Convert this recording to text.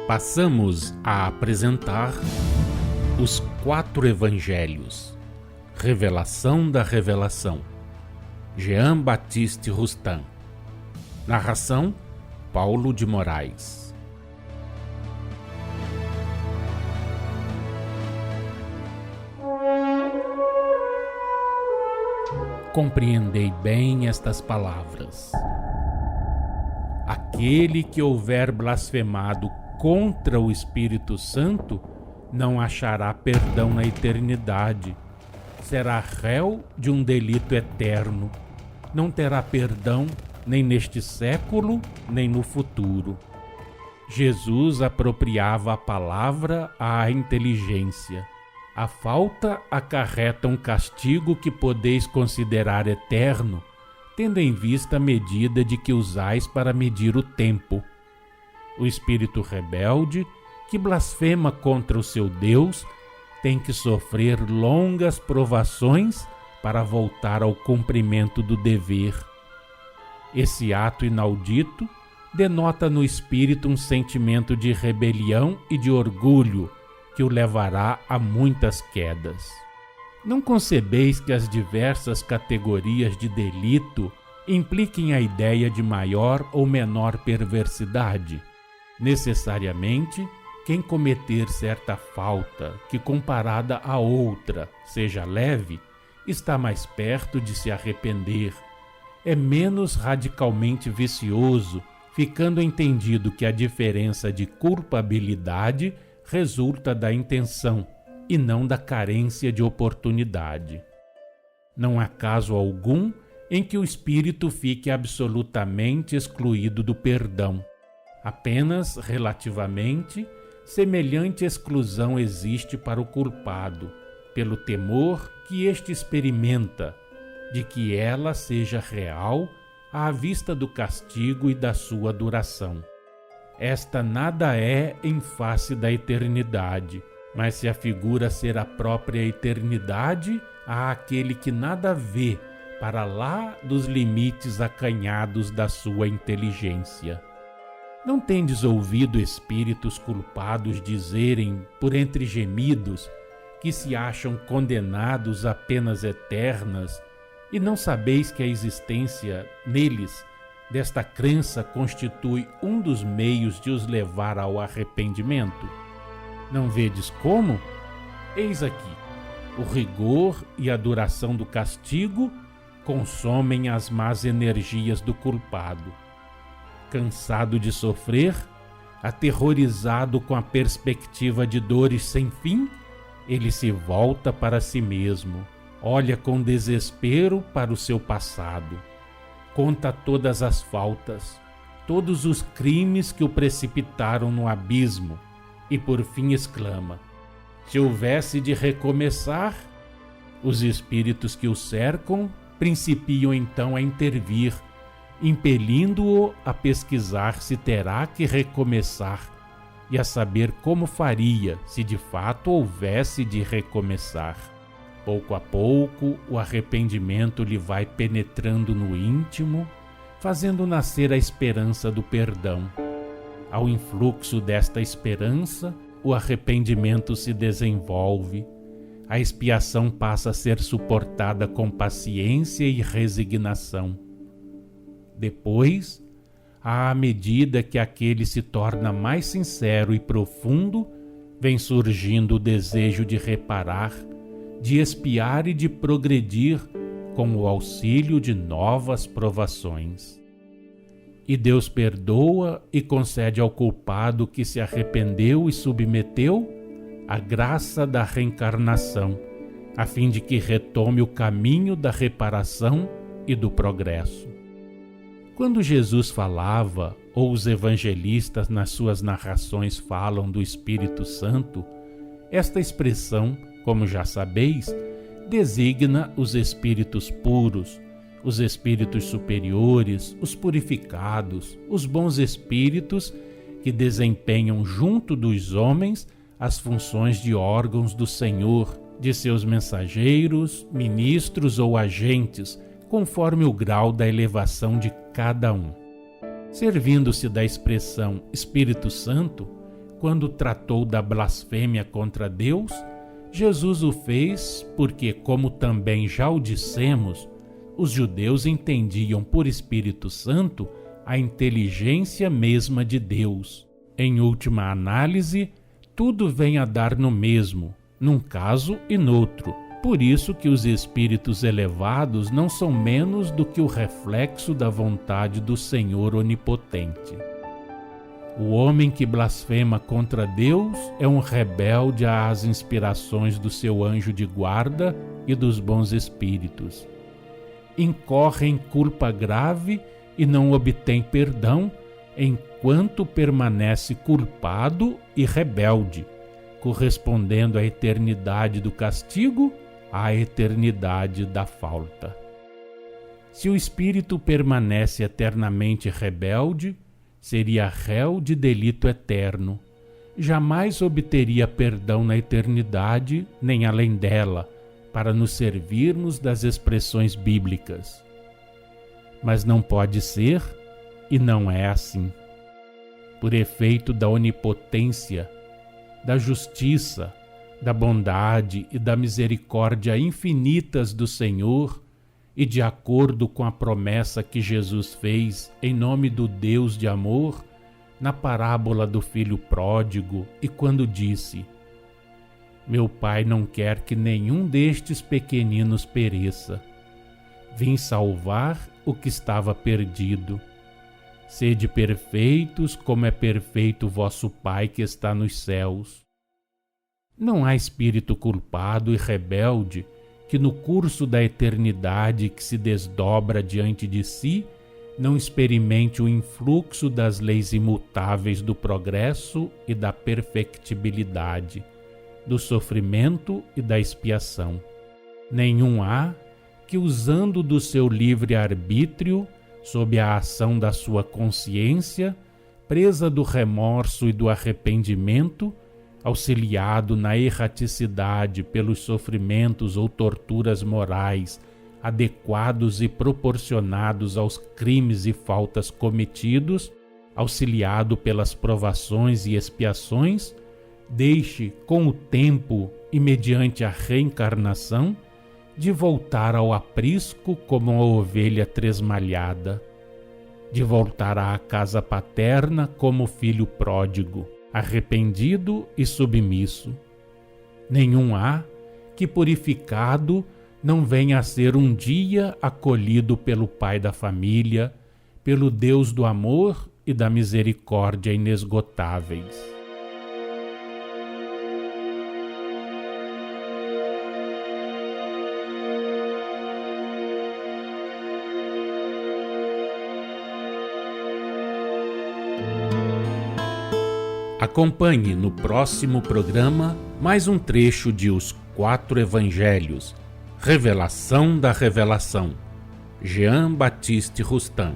Passamos a apresentar os 4 Evangelhos, Revelação da Revelação, Jean Baptiste Rustin. Narração, Paulo de Moraes. Compreendei bem estas palavras. Aquele que houver blasfemado contra o Espírito Santo não achará perdão na eternidade. Será réu de um delito eterno. Não terá perdão nem neste século, nem no futuro. Jesus apropriava a palavra à inteligência. A falta acarreta um castigo que podeis considerar eterno, tendo em vista a medida de que usais para medir o tempo. O espírito rebelde, que blasfema contra o seu Deus, tem que sofrer longas provações para voltar ao cumprimento do dever. Esse ato inaudito denota no espírito um sentimento de rebelião e de orgulho que o levará a muitas quedas. Não concebeis que as diversas categorias de delito impliquem a ideia de maior ou menor perversidade. Necessariamente, quem cometer certa falta que comparada a outra seja leve, está mais perto de se arrepender. É menos radicalmente vicioso, ficando entendido que a diferença de culpabilidade resulta da intenção e não da carência de oportunidade. Não há caso algum em que o espírito fique absolutamente excluído do perdão. Apenas relativamente, semelhante exclusão existe para o culpado, pelo temor que este experimenta de que ela seja real à vista do castigo e da sua duração. Esta nada é em face da eternidade, mas se afigura ser a própria eternidade a aquele que nada vê para lá dos limites acanhados da sua inteligência. Não tendes ouvido espíritos culpados dizerem, por entre gemidos, que se acham condenados a penas eternas, e não sabeis que a existência neles desta crença constitui um dos meios de os levar ao arrependimento? Não vedes como? Eis aqui, o rigor e a duração do castigo consomem as más energias do culpado. Cansado de sofrer, aterrorizado com a perspectiva de dores sem fim, ele se volta para si mesmo, olha com desespero para o seu passado. Conta todas as faltas, todos os crimes que o precipitaram no abismo e por fim exclama: se houvesse de recomeçar, os espíritos que o cercam principiam então a intervir, impelindo-o a pesquisar se terá que recomeçar e a saber como faria se de fato houvesse de recomeçar. Pouco a pouco, o arrependimento lhe vai penetrando no íntimo, fazendo nascer a esperança do perdão. Ao influxo desta esperança, o arrependimento se desenvolve, a expiação passa a ser suportada com paciência e resignação. Depois, à medida que aquele se torna mais sincero e profundo, vem surgindo o desejo de reparar, de expiar e de progredir com o auxílio de novas provações. E Deus perdoa e concede ao culpado que se arrependeu e submeteu a graça da reencarnação, a fim de que retome o caminho da reparação e do progresso. Quando Jesus falava, ou os evangelistas nas suas narrações falam do Espírito Santo, esta expressão, como já sabeis, designa os espíritos puros, os espíritos superiores, os purificados, os bons espíritos que desempenham junto dos homens as funções de órgãos do Senhor, de seus mensageiros, ministros ou agentes, conforme o grau da elevação de cada um. Servindo-se da expressão Espírito Santo, quando tratou da blasfêmia contra Deus, Jesus o fez porque, como também já o dissemos, os judeus entendiam por Espírito Santo a inteligência mesma de Deus. Em última análise, tudo vem a dar no mesmo, num caso e noutro. Por isso que os espíritos elevados não são menos do que o reflexo da vontade do Senhor Onipotente. O homem que blasfema contra Deus é um rebelde às inspirações do seu anjo de guarda e dos bons espíritos. Incorre em culpa grave e não obtém perdão enquanto permanece culpado e rebelde, correspondendo à eternidade do castigo à eternidade da falta. Se o espírito permanece eternamente rebelde, seria réu de delito eterno. Jamais obteria perdão na eternidade, nem além dela, para nos servirmos das expressões bíblicas. Mas não pode ser e não é assim. Por efeito da onipotência, da justiça, da bondade e da misericórdia infinitas do Senhor, e de acordo com a promessa que Jesus fez em nome do Deus de amor, na parábola do filho pródigo, e quando disse: Meu Pai não quer que nenhum destes pequeninos pereça. Vim salvar o que estava perdido. Sede perfeitos, como é perfeito vosso Pai que está nos céus. Não há espírito culpado e rebelde que no curso da eternidade que se desdobra diante de si, não experimente o influxo das leis imutáveis do progresso e da perfectibilidade, do sofrimento e da expiação. Nenhum há que, usando do seu livre-arbítrio, sob a ação da sua consciência, presa do remorso e do arrependimento, auxiliado na erraticidade pelos sofrimentos ou torturas morais adequados e proporcionados aos crimes e faltas cometidos, auxiliado pelas provações e expiações, deixe, com o tempo e mediante a reencarnação, de voltar ao aprisco como uma ovelha tresmalhada, de voltar à casa paterna como filho pródigo, arrependido e submisso. Nenhum há que, purificado, não venha a ser um dia acolhido pelo Pai da família, pelo Deus do amor e da misericórdia inesgotáveis. Acompanhe no próximo programa mais um trecho de Os 4 Evangelhos, Revelação da Revelação, Jean Baptiste Rustin.